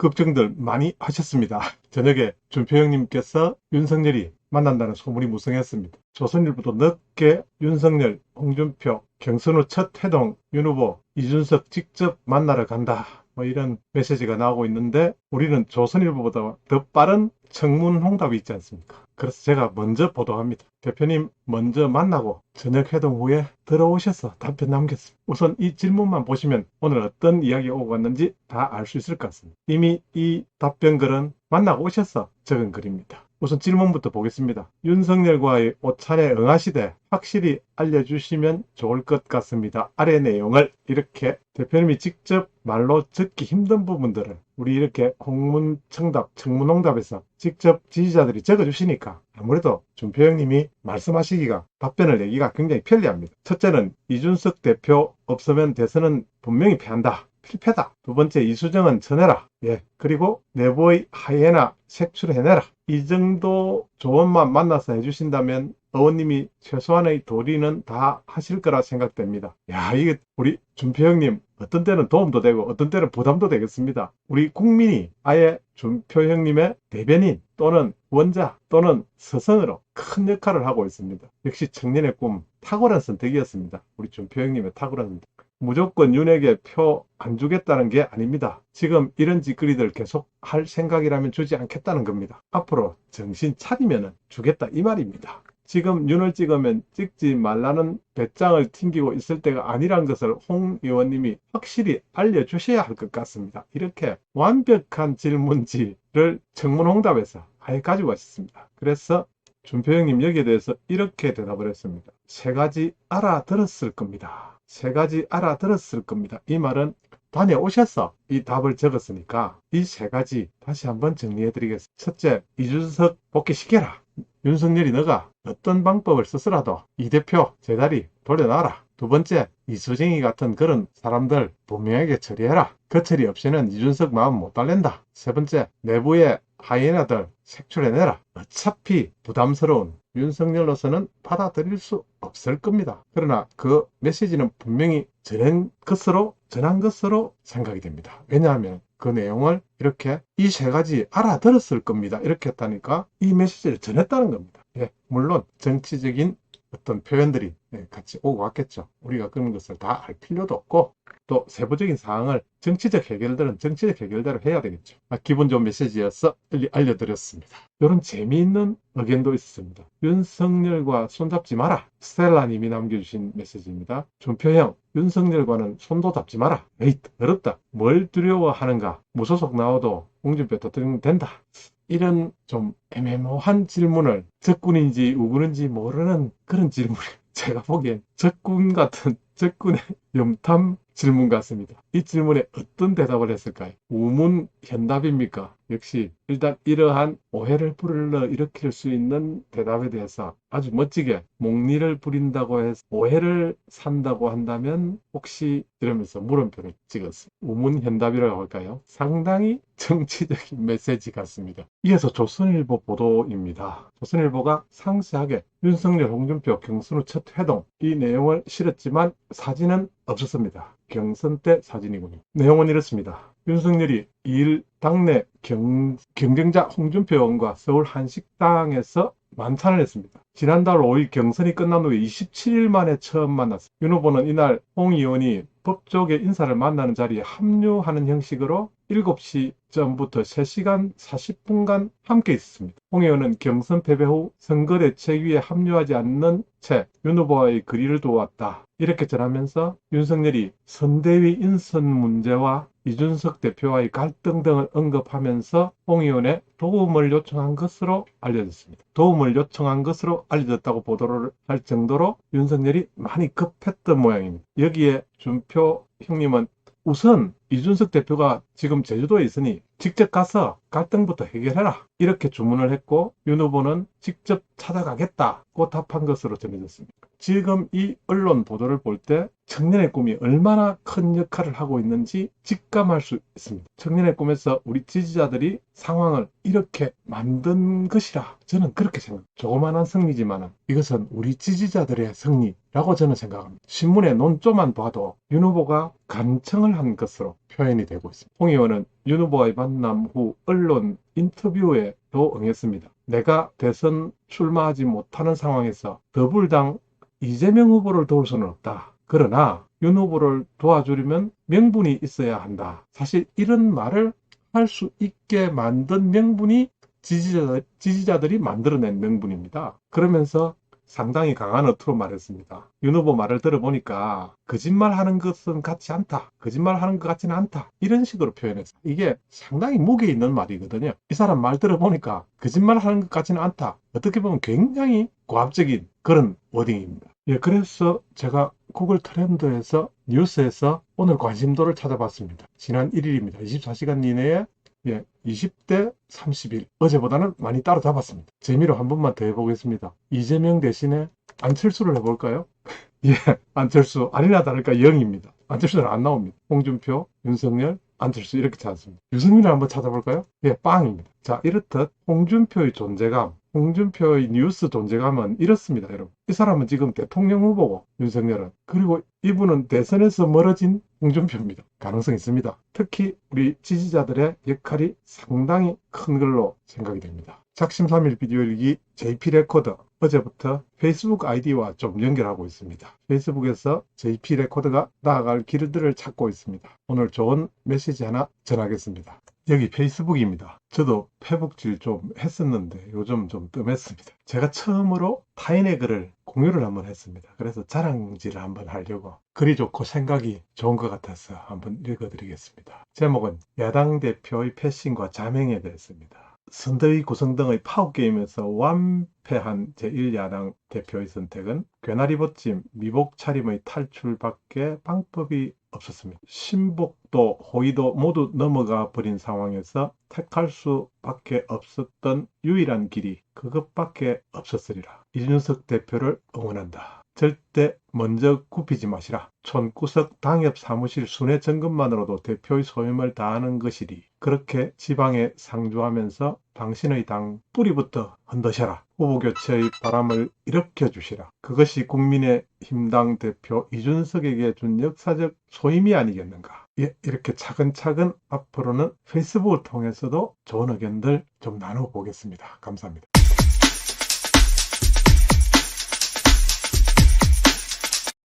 걱정들 많이 하셨습니다. 저녁에 준표 형님께서 윤석열이 만난다는 소문이 무성했습니다. 조선일보도 늦게 윤석열, 홍준표, 경선 후 첫 회동, 윤 후보, 이준석 직접 만나러 간다. 뭐 이런 메시지가 나오고 있는데 우리는 조선일보보다 더 빠른 청문 홍답이 있지 않습니까? 그래서 제가 먼저 보도합니다. 대표님 먼저 만나고 저녁 회동 후에 들어오셔서 답변 남겼습니다. 우선 이 질문만 보시면 오늘 어떤 이야기가 오고 갔는지 다 알 수 있을 것 같습니다. 이미 이 답변글은 만나고 오셔서 적은 글입니다. 우선 질문부터 보겠습니다. 윤석열과의 오찬에 응하시되 확실히 알려주시면 좋을 것 같습니다. 아래 내용을 이렇게 대표님이 직접 말로 적기 힘든 부분들을 우리 이렇게 공문청답, 청문홍답에서 직접 지지자들이 적어주시니까 아무래도 준표 형님이 말씀하시기가 답변을 내기가 굉장히 편리합니다. 첫째는 이준석 대표 없으면 대선은 분명히 패한다. 필패다. 두 번째, 이수정은 전해라. 예. 그리고 내부의 하이에나 색출해내라. 이 정도 조언만 만나서 해주신다면 의원님이 최소한의 도리는 다 하실 거라 생각됩니다. 야, 이게 우리 준표 형님 어떤 때는 도움도 되고 어떤 때는 부담도 되겠습니다. 우리 국민이 아예 준표 형님의 대변인 또는 원자 또는 서성으로 큰 역할을 하고 있습니다. 역시 청년의 꿈, 탁월한 선택이었습니다. 우리 준표 형님의 탁월한 선택. 무조건 윤에게 표 안 주겠다는 게 아닙니다. 지금 이런 짓거리들 계속 할 생각이라면 주지 않겠다는 겁니다. 앞으로 정신 차리면 주겠다 이 말입니다. 지금 윤을 찍으면 찍지 말라는 배짱을 튕기고 있을 때가 아니란 것을 홍 의원님이 확실히 알려주셔야 할 것 같습니다. 이렇게 완벽한 질문지를 청문홍답에서 아예 가지고 왔습니다. 그래서 준표 형님 여기에 대해서 이렇게 대답을 했습니다. 세 가지 알아들었을 겁니다. 세 가지 알아들었을 겁니다. 이 말은 다녀오셔서 이 답을 적었으니까 이 세 가지 다시 한번 정리해 드리겠습니다. 첫째, 이준석 복귀시켜라. 윤석열이 너가 어떤 방법을 쓰더라도 이 대표 제자리 돌려놔라. 두 번째, 이수정이 같은 그런 사람들 분명하게 처리해라. 그 처리 없이는 이준석 마음 못 달랜다. 세 번째, 내부의 하이에나들 색출해내라. 어차피 부담스러운 윤석열로서는 받아들일 수 없을 겁니다. 그러나 그 메시지는 분명히 전한 것으로 생각이 됩니다. 왜냐하면 그 내용을 이렇게 이 세 가지 알아들었을 겁니다. 이렇게 했다니까 이 메시지를 전했다는 겁니다. 예, 물론 정치적인 어떤 표현들이 같이 오고 갔겠죠. 우리가 그런 것을 다 알 필요도 없고 또 세부적인 사항을 정치적 해결들은 정치적 해결대로 해야 되겠죠. 기분 좋은 메시지여서 알려드렸습니다. 이런 재미있는 의견도 있었습니다. 윤석열과 손잡지 마라. 스텔라님이 남겨주신 메시지입니다. 준표형, 윤석열과는 손도 잡지 마라. 에이, 어렵다. 뭘 두려워하는가. 무소속 나와도 홍준표 대통령 된다. 이런 좀 애매모호한 질문을 적군인지 우군인지 모르는 그런 질문을 제가 보기엔 적군의 염탐 질문 같습니다. 이 질문에 어떤 대답을 했을까요? 우문현답입니까? 역시 일단 이러한 오해를 불러일으킬 수 있는 대답에 대해서 아주 멋지게 목리를 부린다고 해서 오해를 산다고 한다면 혹시 이러면서 물음표를 찍었습니다. 우문현답이라고 할까요? 상당히 정치적인 메시지 같습니다. 이어서 조선일보 보도입니다. 조선일보가 상세하게 윤석열, 홍준표 경선 후 첫 회동 이 내용을 실었지만 사진은 없었습니다. 경선 때 사진이군요. 내용은 이렇습니다. 윤석열이 2일 당내 경쟁자 홍준표 의원과 서울 한식당에서 만찬을 했습니다. 지난달 5일 경선이 끝난 후에 27일 만에 처음 만났습니다. 윤 후보는 이날 홍 의원이 법조계 인사를 만나는 자리에 합류하는 형식으로 7시 전부터 3시간 40분간 함께 있었습니다. 홍 의원은 경선 패배 후 선거대책위에 합류하지 않는 채 윤 후보와의 거리를 두었다. 이렇게 전하면서 윤석열이 선대위 인선 문제와 이준석 대표와의 갈등 등을 언급하면서 홍 의원의 도움을 요청한 것으로 알려졌습니다. 도움을 요청한 것으로 알려졌다고 보도를 할 정도로 윤석열이 많이 급했던 모양입니다. 여기에 준표 형님은 우선 이준석 대표가 지금 제주도에 있으니 직접 가서 갈등부터 해결해라. 이렇게 주문을 했고 윤 후보는 직접 찾아가겠다고 답한 것으로 전해졌습니다. 지금 이 언론 보도를 볼 때 청년의 꿈이 얼마나 큰 역할을 하고 있는지 직감할 수 있습니다. 청년의 꿈에서 우리 지지자들이 상황을 이렇게 만든 것이라 저는 그렇게 생각합니다. 조그마한 승리지만 이것은 우리 지지자들의 승리, 라고 저는 생각합니다. 신문의 논조만 봐도 윤 후보가 간청을 한 것으로 표현이 되고 있습니다. 홍 의원은 윤 후보와의 만남 후 언론 인터뷰에도 응했습니다. 내가 대선 출마하지 못하는 상황에서 더불당 이재명 후보를 도울 수는 없다. 그러나 윤 후보를 도와주려면 명분이 있어야 한다. 사실 이런 말을 할 수 있게 만든 명분이 지지자들이 만들어낸 명분입니다. 그러면서 상당히 강한 어투로 말했습니다. 윤 후보 말을 들어보니까 거짓말하는 것은 같지 않다. 거짓말하는 것 같지는 않다. 이런 식으로 표현했어요. 이게 상당히 무게 있는 말이거든요. 이 사람 말 들어보니까 거짓말하는 것 같지는 않다. 어떻게 보면 굉장히 고압적인 그런 워딩입니다. 예, 그래서 제가 구글 트렌드에서 뉴스에서 오늘 관심도를 찾아봤습니다. 지난 1일입니다. 24시간 이내에 20대 30일. 어제보다는 많이 따라잡았습니다. 재미로 한 번만 더 해보겠습니다. 이재명 대신에 안철수를 해볼까요? 예, 안철수 아니나 다를까 0입니다. 안철수는 안 나옵니다. 홍준표, 윤석열, 안철수 이렇게 찾았습니다. 유승민을 한번 찾아볼까요? 예, 빵입니다. 자, 이렇듯 홍준표의 존재감, 홍준표의 뉴스 존재감은 이렇습니다, 여러분. 이 사람은 지금 대통령 후보고, 윤석열은. 그리고 이분은 대선에서 멀어진 홍준표입니다. 가능성이 있습니다. 특히 우리 지지자들의 역할이 상당히 큰 걸로 생각이 됩니다. 작심삼일 비디오 일기 JP 레코더 어제부터 페이스북 아이디와 좀 연결하고 있습니다. 페이스북에서 JP 레코더가 나아갈 길들을 찾고 있습니다. 오늘 좋은 메시지 하나 전하겠습니다. 여기 페이스북입니다. 저도 페북질 좀 했었는데 요즘 좀 뜸했습니다. 제가 처음으로 타인의 글을 공유를 한번 했습니다. 그래서 자랑질을 한번 하려고 글이 좋고 생각이 좋은 것 같아서 한번 읽어드리겠습니다. 제목은 야당 대표의 패싱과 자맹에 대해서입니다. 선대위 구성 등의 파워게임에서 완패한 제1야당 대표의 선택은 괴나리 벗짐, 미복 차림의 탈출밖에 방법이 없었습니다. 신복도 호의도 모두 넘어가 버린 상황에서 택할 수밖에 없었던 유일한 길이 그것밖에 없었으리라. 이준석 대표를 응원한다. 절대 먼저 굽히지 마시라. 촌구석 당협 사무실 순회 점검만으로도 대표의 소임을 다하는 것이리. 그렇게 지방에 상주하면서 당신의 당 뿌리부터 흔드셔라. 후보교체의 바람을 일으켜주시라. 그것이 국민의힘당 대표 이준석에게 준 역사적 소임이 아니겠는가. 예, 이렇게 차근차근 앞으로는 페이스북을 통해서도 좋은 의견들 좀 나눠보겠습니다. 감사합니다.